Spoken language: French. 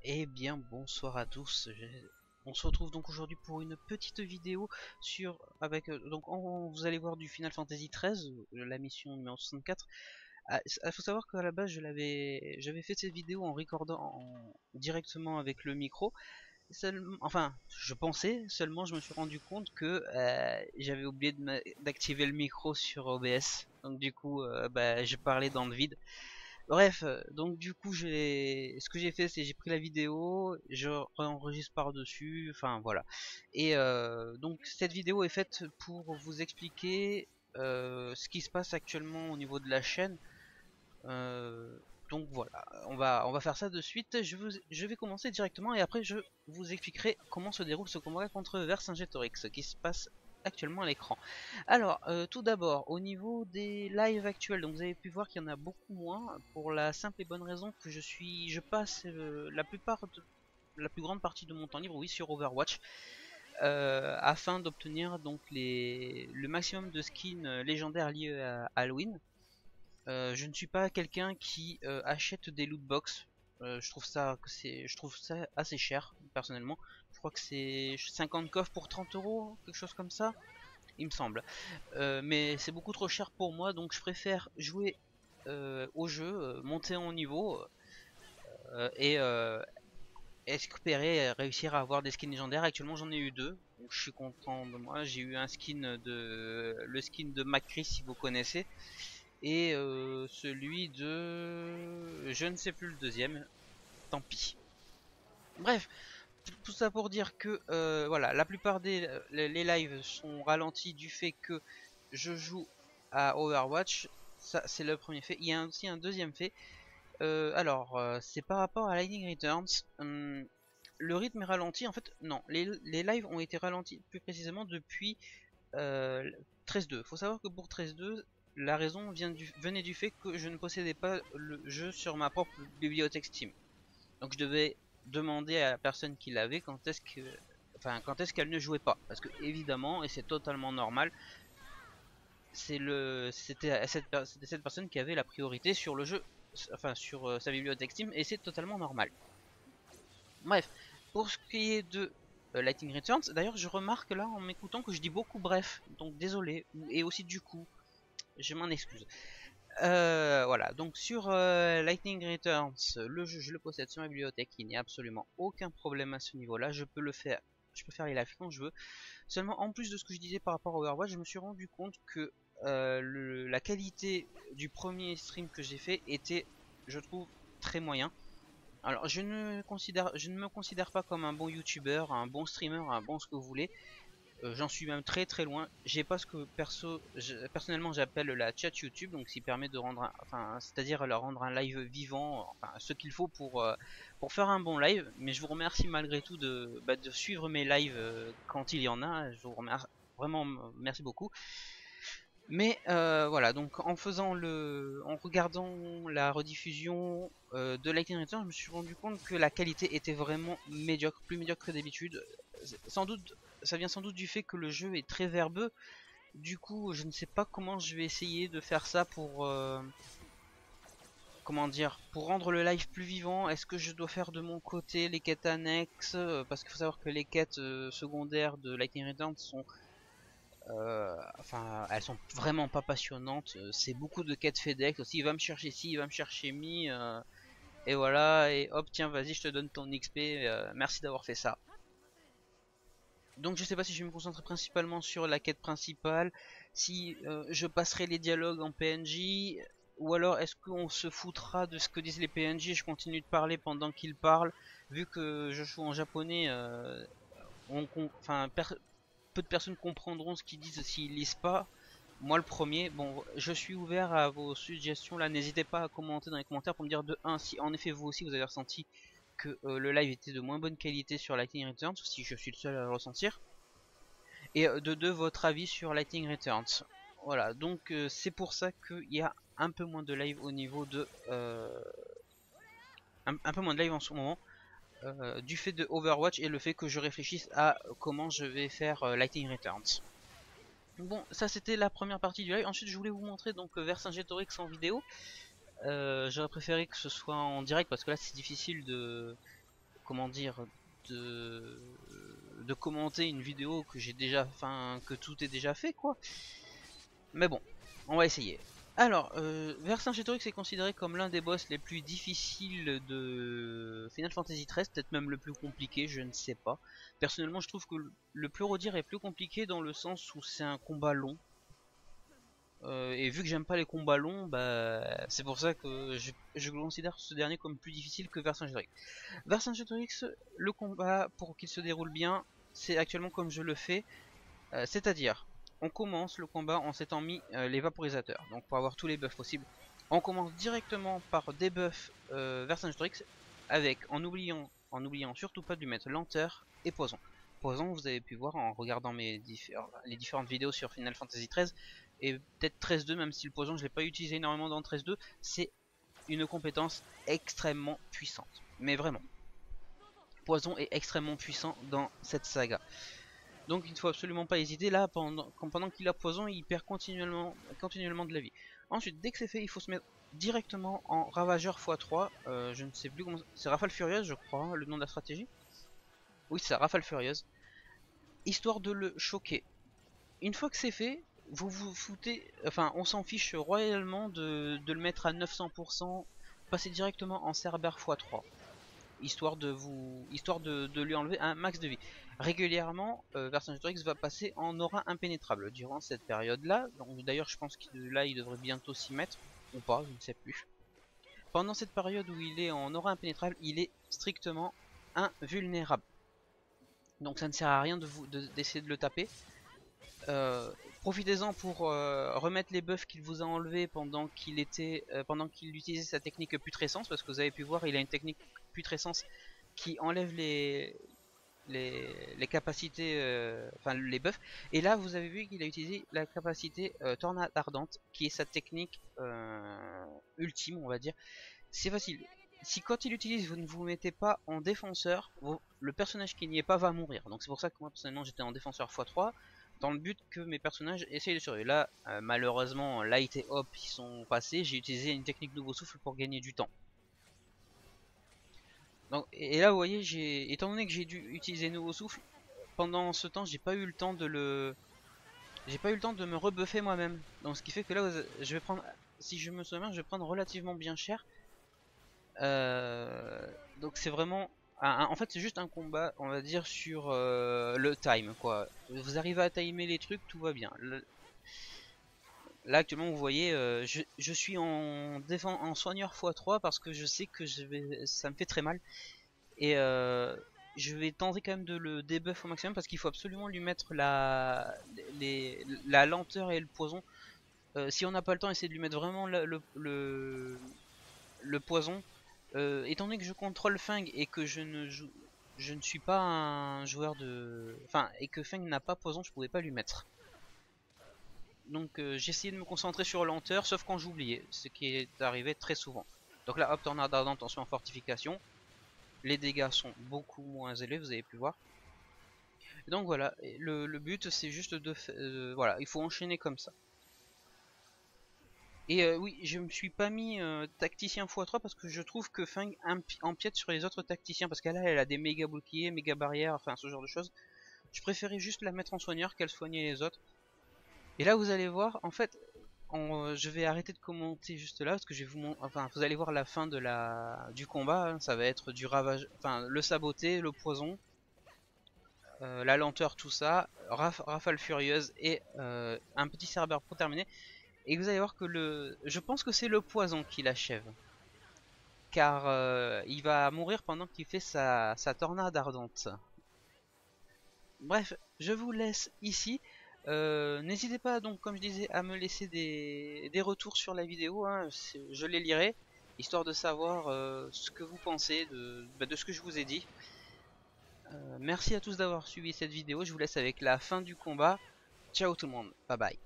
Eh bien, bonsoir à tous. On se retrouve donc aujourd'hui pour une petite vidéo sur vous allez voir du Final Fantasy XIII, la mission numéro 64. Il faut savoir qu'à la base j'avais fait cette vidéo en recordant directement avec le micro. Enfin, je pensais seulement, je me suis rendu compte que j'avais oublié d'activer le micro sur OBS. Donc du coup, je parlais dans le vide. Bref, donc du coup ce que j'ai fait c'est j'ai pris la vidéo, je enregistre par-dessus, enfin voilà. Et donc cette vidéo est faite pour vous expliquer ce qui se passe actuellement au niveau de la chaîne. Euh, donc voilà, on va faire ça de suite. Je vais commencer directement et après je vous expliquerai comment se déroule ce combat contre Vercingétorix, ce qui se passe actuellement à l'écran. Alors, tout d'abord, au niveau des lives actuels, donc vous avez pu voir qu'il y en a beaucoup moins, pour la simple et bonne raison que je passe la plus grande partie de mon temps libre, oui, sur Overwatch, afin d'obtenir donc le maximum de skins légendaires liés à Halloween. Je ne suis pas quelqu'un qui achète des loot box. Je trouve ça assez cher personnellement. Je crois que c'est 50 coffres pour 30 euros, quelque chose comme ça, il me semble. Mais c'est beaucoup trop cher pour moi, donc je préfère jouer au jeu, monter en niveau et espérer réussir à avoir des skins légendaires. Actuellement j'en ai eu deux, donc je suis content de moi. J'ai eu le skin de McCree si vous connaissez, et celui de je ne sais plus le deuxième, tant pis. Bref, tout ça pour dire que voilà, la plupart les lives sont ralentis du fait que je joue à Overwatch. Ça c'est le premier fait. Il y a aussi un deuxième fait. C'est par rapport à Lightning Returns. Le rythme est ralenti. En fait, non, les lives ont été ralentis plus précisément depuis euh, 13.2. Faut savoir que pour 13.2, la raison venait du fait que je ne possédais pas le jeu sur ma propre bibliothèque Steam. Donc je devais demander à la personne qui l'avait quand est-ce qu'elle ne jouait pas. Parce que évidemment, et c'est totalement normal, c'était cette personne qui avait la priorité sur le jeu, enfin sur sa bibliothèque Steam, et c'est totalement normal. Bref, pour ce qui est de Lightning Returns, d'ailleurs je remarque là en m'écoutant que je dis beaucoup bref, donc désolé, et aussi du coup, je m'en excuse. Voilà, donc sur Lightning Returns, le jeu je le possède sur ma bibliothèque, il n'y a absolument aucun problème à ce niveau-là, je peux faire les lives quand je veux. Seulement en plus de ce que je disais par rapport à Overwatch, je me suis rendu compte que la qualité du premier stream que j'ai fait était, je trouve, très moyen. Alors je ne me considère pas comme un bon youtubeur, un bon streamer, un bon ce que vous voulez. J'en suis même très très loin. J'ai pas ce que personnellement j'appelle la chat YouTube, donc ce qui permet de c'est-à-dire leur rendre un live vivant, enfin ce qu'il faut pour faire un bon live. Mais je vous remercie malgré tout de suivre mes lives quand il y en a. Je vous remercie vraiment, merci beaucoup. Mais voilà, donc en regardant la rediffusion de Lightning Returns, je me suis rendu compte que la qualité était vraiment médiocre, plus médiocre que d'habitude. Sans doute, ça vient sans doute du fait que le jeu est très verbeux. Du coup, je ne sais pas comment je vais essayer de faire ça pour comment dire, pour rendre le live plus vivant. Est-ce que je dois faire de mon côté les quêtes annexes, parce qu'il faut savoir que les quêtes secondaires de Lightning Returns sont elles sont vraiment pas passionnantes. C'est beaucoup de quêtes FedEx aussi. Il va me chercher ci, il va me chercher mi. Et voilà, et hop, tiens, vas-y, je te donne ton XP. Merci d'avoir fait ça. Donc je sais pas si je vais me concentrer principalement sur la quête principale, si je passerai les dialogues en PNJ, ou alors est-ce qu'on se foutra de ce que disent les PNJ et je continue de parler pendant qu'ils parlent, vu que je joue en japonais, peu de personnes comprendront ce qu'ils disent s'ils lisent pas. Moi le premier, bon, je suis ouvert à vos suggestions là, n'hésitez pas à commenter dans les commentaires pour me dire de 1 si en effet vous aussi vous avez ressenti que le live était de moins bonne qualité sur Lightning Returns, si je suis le seul à le ressentir, et de 2 votre avis sur Lightning Returns. Voilà, donc c'est pour ça qu'il y a un peu moins de live au niveau de un peu moins de live en ce moment, du fait de Overwatch et le fait que je réfléchisse à comment je vais faire Lightning Returns. Bon, ça c'était la première partie du live. Ensuite, je voulais vous montrer donc Vercingétorix en vidéo. J'aurais préféré que ce soit en direct parce que là c'est difficile comment dire, de commenter une vidéo que j'ai déjà, enfin que tout est déjà fait quoi. Mais bon, on va essayer. Alors, Vercingétorix est considéré comme l'un des boss les plus difficiles de Final Fantasy XIII, peut-être même le plus compliqué, je ne sais pas. Personnellement, je trouve que le Pleurodire est plus compliqué dans le sens où c'est un combat long. Et vu que j'aime pas les combats longs, bah, c'est pour ça que je considère ce dernier comme plus difficile que Vercingétorix. Vercingétorix, le combat, pour qu'il se déroule bien, c'est actuellement comme je le fais. C'est-à-dire, on commence le combat en s'étant mis les vaporisateurs, donc pour avoir tous les buffs possibles. On commence directement par des buffs Vercingétorix, avec en oubliant surtout pas de lui mettre lenteur et poison. Poison, vous avez pu voir en regardant les différentes vidéos sur Final Fantasy XIII, et peut-être 13.2, même si le poison je l'ai pas utilisé énormément dans 13.2, c'est une compétence extrêmement puissante. Mais vraiment, poison est extrêmement puissant dans cette saga. Donc il ne faut absolument pas hésiter. Là, pendant qu'il a poison, il perd continuellement de la vie. Ensuite, dès que c'est fait, il faut se mettre directement en ravageur x3. Je ne sais plus comment... C'est Rafale Furieuse, je crois, hein, le nom de la stratégie. Oui, c'est ça, Rafale Furieuse. Histoire de le choquer. Une fois que c'est fait, vous vous foutez... Enfin, on s'en fiche royalement de le mettre à 900%. Passez directement en Cerber x3. Histoire de lui enlever un max de vie. Régulièrement, Vercingétorix va passer en aura impénétrable durant cette période-là. Donc d'ailleurs, je pense que là, il devrait bientôt s'y mettre ou pas, je ne sais plus. Pendant cette période où il est en aura impénétrable, il est strictement invulnérable. Donc ça ne sert à rien d'essayer de le taper. Profitez-en pour remettre les buffs qu'il vous a enlevés pendant qu'il utilisait sa technique putrescence, parce que vous avez pu voir, il a une technique putrescence qui enlève les capacités, enfin les buffs. Et là, vous avez vu qu'il a utilisé la capacité tornade ardente, qui est sa technique ultime, on va dire. C'est facile. Si quand il utilise, vous ne vous mettez pas en défenseur, le personnage qui n'y est pas va mourir. Donc c'est pour ça que moi personnellement j'étais en défenseur x3, dans le but que mes personnages essayent de survivre. Là, malheureusement, Light et Hop ils sont passés, j'ai utilisé une technique nouveau souffle pour gagner du temps. Donc, et là vous voyez, étant donné que j'ai dû utiliser nouveau souffle, pendant ce temps j'ai pas eu le temps de me rebuffer moi-même. Donc ce qui fait que là je vais prendre, si je me souviens, je vais prendre relativement bien cher. Donc c'est vraiment en fait c'est juste un combat, on va dire, sur le time quoi. Vous arrivez à timer les trucs, tout va bien. Là actuellement vous voyez, je suis en soigneur x3 parce que je sais que ça me fait très mal. Et je vais tenter quand même de le debuff au maximum parce qu'il faut absolument lui mettre la lenteur et le poison. Si on n'a pas le temps, essayez de lui mettre vraiment le poison. Étant donné que je contrôle Feng et que je ne suis pas un joueur de... Enfin, et que Feng n'a pas poison, je pouvais pas lui mettre. Donc j'ai essayé de me concentrer sur lenteur, sauf quand j'oubliais, ce qui est arrivé très souvent. Donc là, hop, tornade ardente, attention en fortification. Les dégâts sont beaucoup moins élevés, vous avez pu voir. Donc voilà, le but c'est juste voilà, il faut enchaîner comme ça. Et oui, je me suis pas mis tacticien x3 parce que je trouve que Feng empiète sur les autres tacticiens. Parce qu'elle elle a des méga boucliers, méga barrières, enfin ce genre de choses. Je préférais juste la mettre en soigneur qu'elle soignait les autres. Et là vous allez voir, en fait, je vais arrêter de commenter juste là parce que je vais enfin, vous allez voir la fin du combat. Hein, ça va être du ravage, enfin le saboter, le poison, la lenteur, tout ça, rafale furieuse et un petit cerbère pour terminer. Et vous allez voir que je pense que c'est le poison qui l'achève. Car il va mourir pendant qu'il fait sa tornade ardente. Bref, je vous laisse ici. N'hésitez pas donc, comme je disais, à me laisser des retours sur la vidéo. Hein, je les lirai, histoire de savoir ce que vous pensez de ce que je vous ai dit. Merci à tous d'avoir suivi cette vidéo. Je vous laisse avec la fin du combat. Ciao tout le monde. Bye bye.